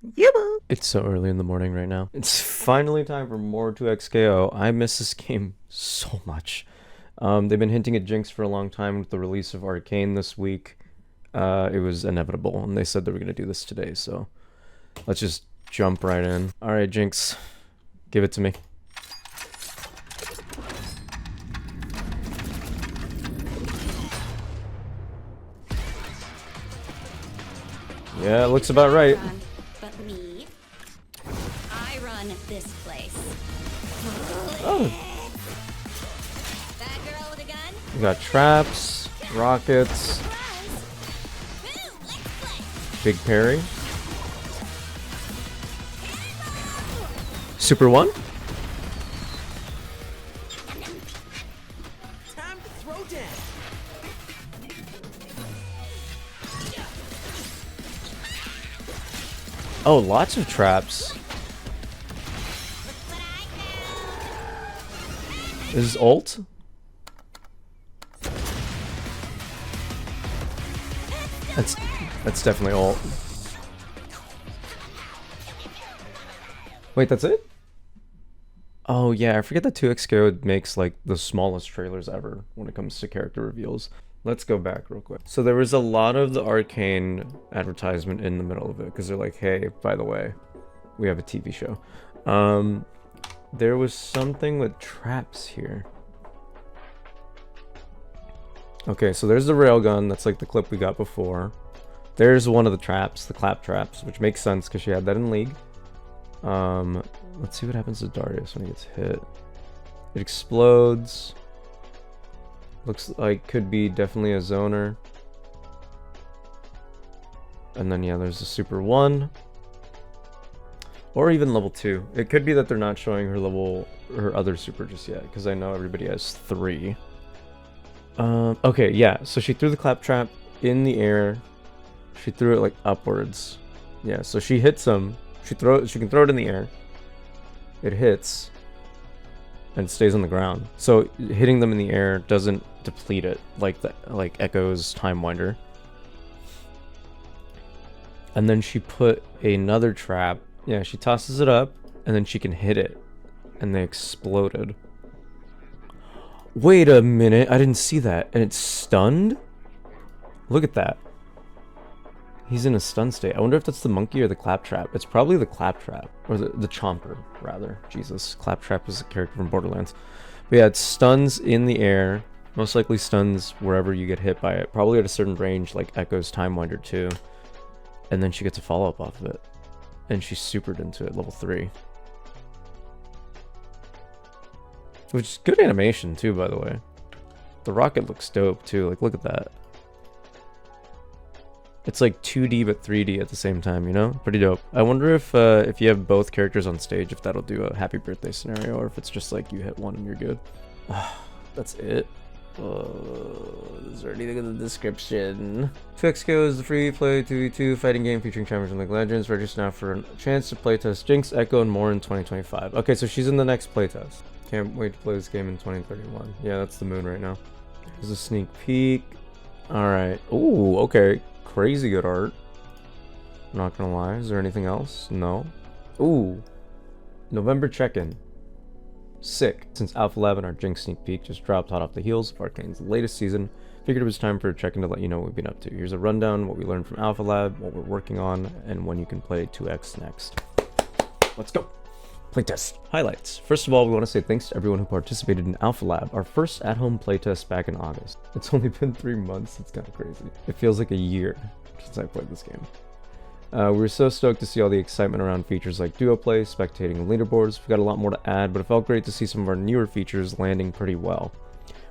Yooble. It's so early in the morning right now. It's finally time for more 2XKO. I miss this game so much. They've been hinting at Jinx for a long time with the release of Arcane this week. It was inevitable, and they said they were going to do this today, so let's just jump right in. Alright, Jinx, give it to me. Yeah, it looks about right. But me, I run this place. Oh. That girl with a gun? We got traps, rockets, big parry. Super one? Time to throw down. Oh, lots of traps. This is ult? That's definitely ult. Wait, that's it? Oh yeah, I forget that 2XKO makes like the smallest trailers ever when it comes to character reveals. Let's go back real quick. So there was a lot of the Arcane advertisement in the middle of it because they're like, hey, by the way, we have a TV show. There was something with traps here. Okay, so there's the railgun. That's like the clip we got before. There's one of the traps, the clap traps, which makes sense because she had that in League. Let's see what happens to Darius when he gets hit. It explodes. Looks like could be definitely a zoner. And then yeah, there's a super 1. Or even level 2. It could be that they're not showing her other super just yet, because I know everybody has 3. Okay, yeah, so she threw the claptrap in the air. She threw it like upwards. Yeah, so she hits him. She can throw it in the air. It hits. And it stays on the ground. So hitting them in the air doesn't deplete it like Echo's Time Winder. And then she put another trap. Yeah, she tosses it up, and then she can hit it. And they exploded. Wait a minute, I didn't see that. And it's stunned? Look at that. He's in a stun state. I wonder if that's the monkey or the claptrap. It's probably the claptrap. Or the chomper, rather. Jesus, claptrap is a character from Borderlands. But yeah, it stuns in the air. Most likely stuns wherever you get hit by it. Probably at a certain range, like Echo's Time Winder too. And then she gets a follow-up off of it. And she's supered into it, level 3. Which is good animation too, by the way. The rocket looks dope too, like look at that. It's like 2D but 3D at the same time, you know? Pretty dope. I wonder if you have both characters on stage, if that'll do a happy birthday scenario, or if it's just like you hit one and you're good. That's it. Is there anything in the description? 2XKO is the free-play 2v2 fighting game featuring Champions League Legends. Register now for a chance to playtest Jinx, Echo, and more in 2025. Okay, so she's in the next playtest. Can't wait to play this game in 2031. Yeah, that's the moon right now. Here's a sneak peek. Alright. Ooh, okay. Crazy good art. I'm not gonna lie. Is there anything else? No. Ooh. November check-in. Sick. Since Alpha Lab and our Jinx sneak peek just dropped hot off the heels of Arcane's latest season, figured it was time for a check-in to let you know what we've been up to. Here's a rundown, what we learned from Alpha Lab, what we're working on, and when you can play 2X next. Let's go. Playtest. Highlights. First of all, we want to say thanks to everyone who participated in Alpha Lab, our first at-home playtest back in August. It's only been 3 months, it's kind of crazy. It feels like a year since I played this game. We were so stoked to see all the excitement around features like duo play, spectating, and leaderboards. We've got a lot more to add, but it felt great to see some of our newer features landing pretty well.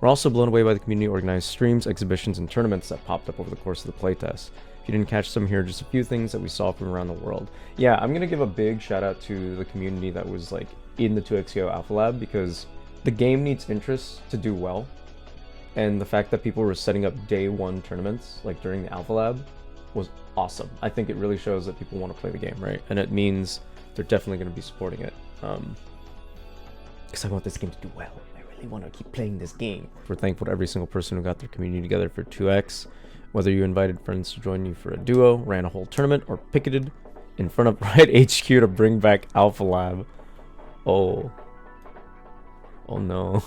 We're also blown away by the community-organized streams, exhibitions, and tournaments that popped up over the course of the playtest. If you didn't catch some here, just a few things that we saw from around the world. Yeah, I'm gonna give a big shout out to the community that was like in the 2XKO Alpha Lab, because the game needs interest to do well. And the fact that people were setting up day 1 tournaments, like during the Alpha Lab, was awesome. I think it really shows that people want to play the game, right? And it means they're definitely going to be supporting it. Because I want this game to do well. I really want to keep playing this game. We're thankful to every single person who got their community together for 2X. Whether you invited friends to join you for a duo, ran a whole tournament, or picketed, in front of Riot HQ to bring back Alpha Lab. Oh. Oh no.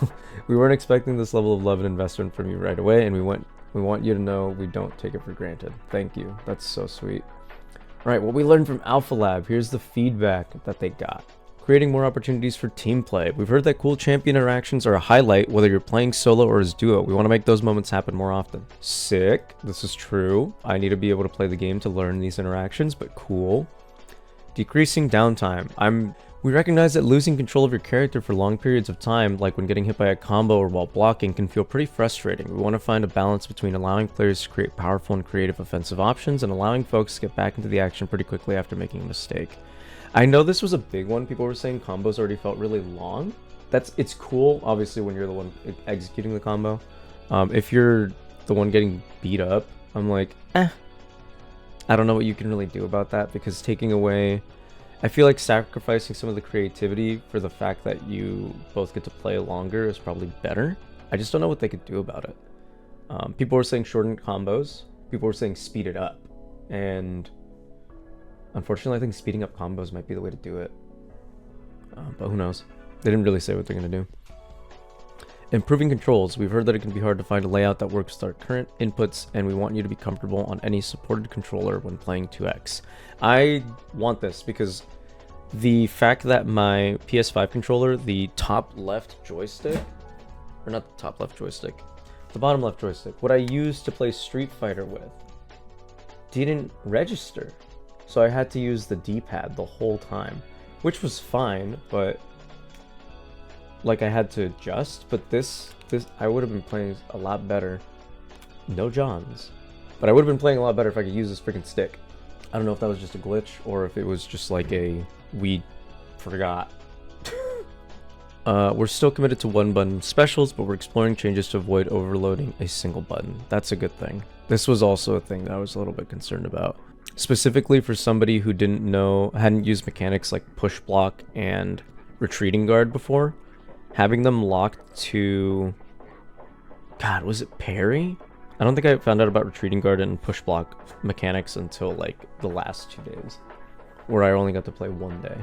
We weren't expecting this level of love and investment from you right away, and we want you to know we don't take it for granted. Thank you. That's so sweet. Alright, what we learned from Alpha Lab. Here's the feedback that they got. Creating more opportunities for team play. We've heard that cool champion interactions are a highlight whether you're playing solo or as duo. We want to make those moments happen more often. Sick. This is true. I need to be able to play the game to learn these interactions, but cool. Decreasing downtime. We recognize that losing control of your character for long periods of time, like when getting hit by a combo or while blocking, can feel pretty frustrating. We want to find a balance between allowing players to create powerful and creative offensive options and allowing folks to get back into the action pretty quickly after making a mistake. I know this was a big one. People were saying combos already felt really long. It's cool, obviously, when you're the one executing the combo. If you're the one getting beat up, I'm like, I don't know what you can really do about that, because taking away... I feel like sacrificing some of the creativity for the fact that you both get to play longer is probably better. I just don't know what they could do about it. People were saying shorten combos. People were saying speed it up. And... unfortunately, I think speeding up combos might be the way to do it. But who knows? They didn't really say what they're going to do. Improving controls. We've heard that it can be hard to find a layout that works with our current inputs, and we want you to be comfortable on any supported controller when playing 2x. I want this because the fact that my PS5 controller, the top left joystick, or not the top left joystick, the bottom left joystick, what I used to play Street Fighter with, didn't register. So I had to use the D-pad the whole time, which was fine, but like I had to adjust. But this I would have been playing a lot better. No Johns. But I would have been playing a lot better if I could use this freaking stick. I don't know if that was just a glitch or if it was just like we forgot. We're still committed to one button specials, but we're exploring changes to avoid overloading a single button. That's a good thing. This was also a thing that I was a little bit concerned about. Specifically for somebody who hadn't used mechanics like push block and retreating guard before, having them locked to, God, was it parry? I don't think I found out about retreating guard and push block mechanics until like the last 2 days, where I only got to play 1 day.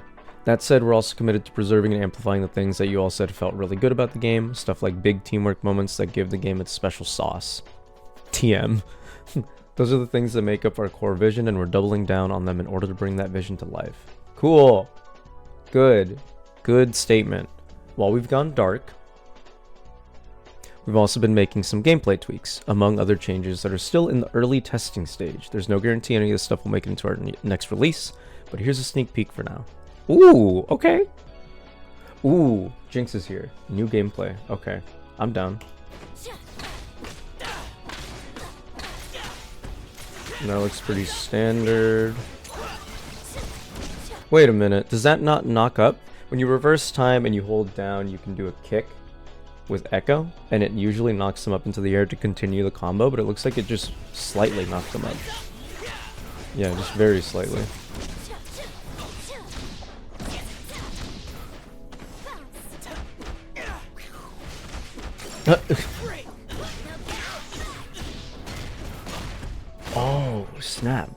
That said, we're also committed to preserving and amplifying the things that you all said felt really good about the game, stuff like big teamwork moments that give the game its special sauce. TM. Those are the things that make up our core vision, and we're doubling down on them in order to bring that vision to life. Cool. Good. Good statement. While we've gone dark, we've also been making some gameplay tweaks, among other changes that are still in the early testing stage. There's no guarantee any of this stuff will make it into our next release, but here's a sneak peek for now. Ooh, okay. Ooh, Jinx is here. New gameplay. Okay, I'm down. That looks pretty standard. Wait a minute, does that not knock up? When you reverse time and you hold down, you can do a kick with Echo, and it usually knocks them up into the air to continue the combo, but it looks like it just slightly knocked them up. Yeah, just very slightly. Oh, snap.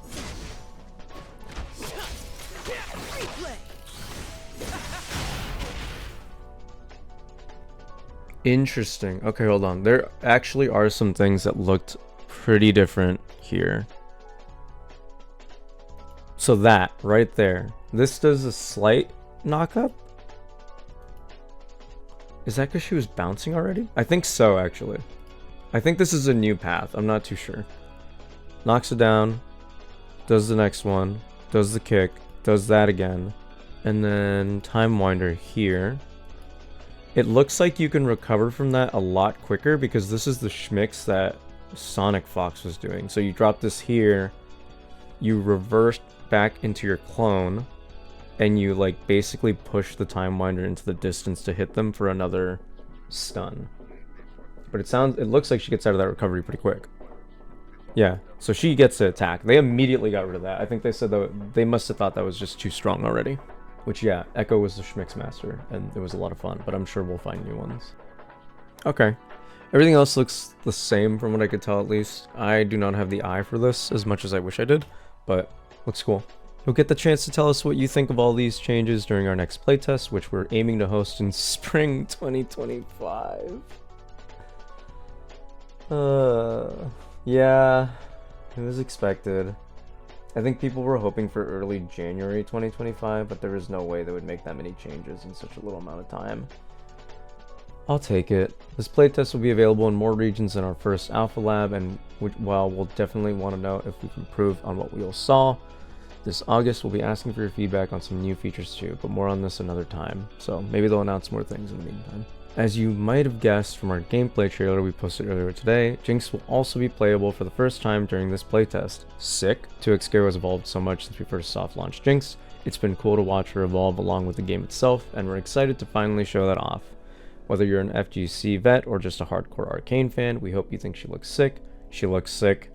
Interesting. Okay, hold on. There actually are some things that looked pretty different here. So that, right there. This does a slight knock up. Is that because she was bouncing already? I think so, actually. I think this is a new path. I'm not too sure. Knocks it down. Does the next one. Does the kick. Does that again. And then Time Winder here. It looks like you can recover from that a lot quicker because this is the schmicks that Sonic Fox was doing. So you drop this here. You reverse back into your clone. And you like basically push the Time Winder into the distance to hit them for another stun. But it looks like she gets out of that recovery pretty quick. Yeah, so she gets to attack. They immediately got rid of that. I think they said that they must have thought that was just too strong already. Which, yeah, Echo was the Schmicks master, and it was a lot of fun, but I'm sure we'll find new ones. Okay. Everything else looks the same from what I could tell, at least. I do not have the eye for this as much as I wish I did, but looks cool. You'll get the chance to tell us what you think of all these changes during our next playtest, which we're aiming to host in spring 2025. Yeah, it was expected. I think people were hoping for early January 2025, but there is no way they would make that many changes in such a little amount of time. I'll take it. This playtest will be available in more regions than our first alpha lab, and while we'll definitely want to know if we've improved on what we all saw, this August we'll be asking for your feedback on some new features too, but more on this another time, so maybe they'll announce more things in the meantime. As you might have guessed from our gameplay trailer we posted earlier today, Jinx will also be playable for the first time during this playtest. Sick! 2xKO has evolved so much since we first soft launched Jinx. It's been cool to watch her evolve along with the game itself, and we're excited to finally show that off. Whether you're an FGC vet or just a hardcore Arcane fan, we hope you think she looks sick. She looks sick.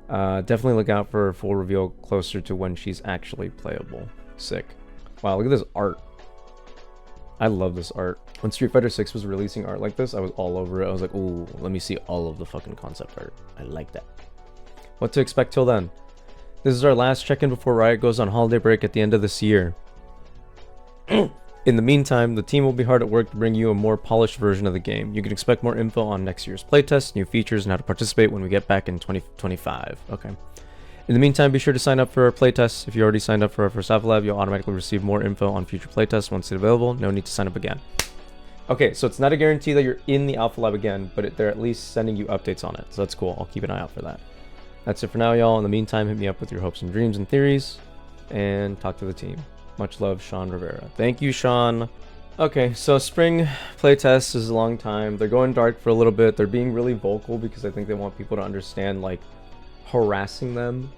Definitely look out for her full reveal closer to when she's actually playable. Sick. Wow, look at this art. I love this art. When Street Fighter 6 was releasing art like this, I was all over it. I was like, ooh, let me see all of the fucking concept art. I like that. What to expect till then? This is our last check-in before Riot goes on holiday break at the end of this year. In the meantime, the team will be hard at work to bring you a more polished version of the game. You can expect more info on next year's playtest, new features, and how to participate when we get back in 2025. Okay. In the meantime, be sure to sign up for our playtests. If you already signed up for our first alpha lab, you'll automatically receive more info on future playtests once it's available. No need to sign up again. Okay, so it's not a guarantee that you're in the alpha lab again, but they're at least sending you updates on it. So that's cool. I'll keep an eye out for that. That's it for now, y'all. In the meantime, hit me up with your hopes and dreams and theories, and talk to the team. Much love, Sean Rivera. Thank you, Sean. Okay, so spring playtest is a long time. They're going dark for a little bit. They're being really vocal because I think they want people to understand, like, harassing them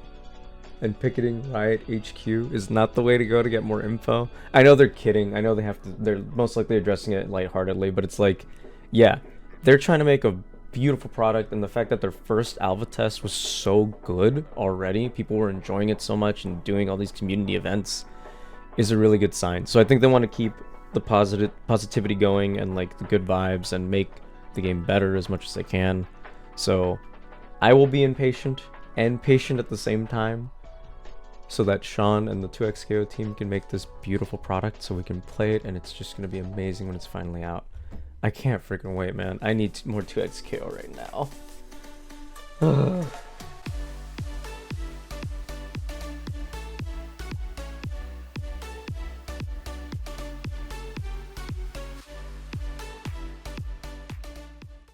and picketing Riot HQ is not the way to go to get more info. I know they're kidding. I know they're most likely addressing it lightheartedly, but it's like, yeah, they're trying to make a beautiful product, and the fact that their first alpha test was so good already, people were enjoying it so much and doing all these community events, is a really good sign. So I think they want to keep the positivity going and like the good vibes and make the game better as much as they can. So I will be impatient and patient at the same time so that Sean and the 2xKO team can make this beautiful product so we can play it, and it's just going to be amazing when it's finally out. I can't freaking wait, man. I need more 2xKO right now.